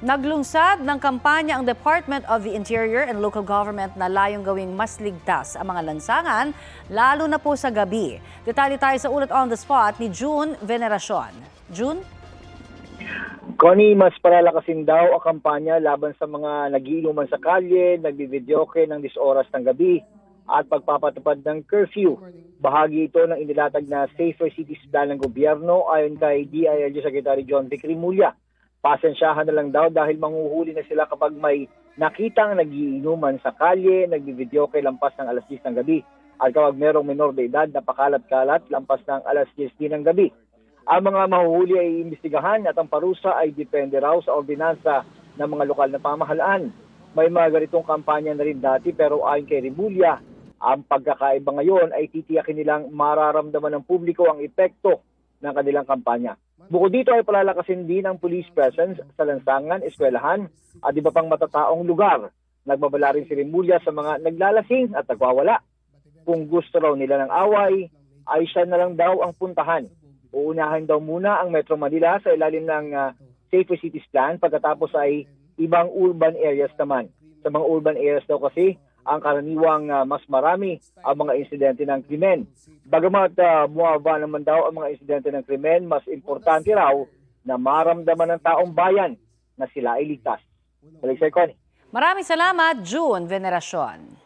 Naglunsad ng kampanya ang Department of the Interior and Local Government na layong gawing mas ligtas ang mga lansangan, lalo na po sa gabi. Detalye tayo sa ulat on the spot ni June Veneracion. June? Connie, mas paralakasin daw ang kampanya laban sa mga nagiinuman sa kalye, nagbibidyoke ng 10 oras ng gabi at pagpapatupad ng curfew. Bahagi ito ng inilatag na Safer Cities Plan ng gobyerno ayon kay DILG Secretary John Vic Rimulya. Pasensyahan na lang daw dahil manghuhuli na sila kapag may nakitang nagiinuman sa kalye, nagbibidyoke lampas ng alas 10 ng gabi at kapag merong menor de edad na pakalat-kalat lampas ng alas 10 din ng gabi. Ang mga mahuhuli ay iimbestigahan at ang parusa ay depende raw sa ordinansa ng mga lokal na pamahalaan. May mga ganitong kampanya na rin dati pero ayon kay Rimulya, ang pagkakaiba ngayon ay titiyakin nilang mararamdaman ng publiko ang epekto ng kanilang kampanya. Bukod dito ay palalakasin din ang police presence sa lansangan, eskwelahan at iba pang matataong lugar. Nagbabala rin si Rimulya sa mga naglalasing at nagwawala. Kung gusto raw nila ng away, ay siya na lang daw ang puntahan. Uunahin daw muna ang Metro Manila sa ilalim ng Safer Cities Plan pagkatapos ay ibang urban areas naman. Sa mga urban areas daw kasi, ang karaniwang mas marami ang mga insidente ng krimen. Bagamat bumaba naman daw ang mga insidente ng krimen, mas importante raw na maramdaman ng taong bayan na sila ay ligtas. Balik sa Connie. Maraming salamat, June Veneracion.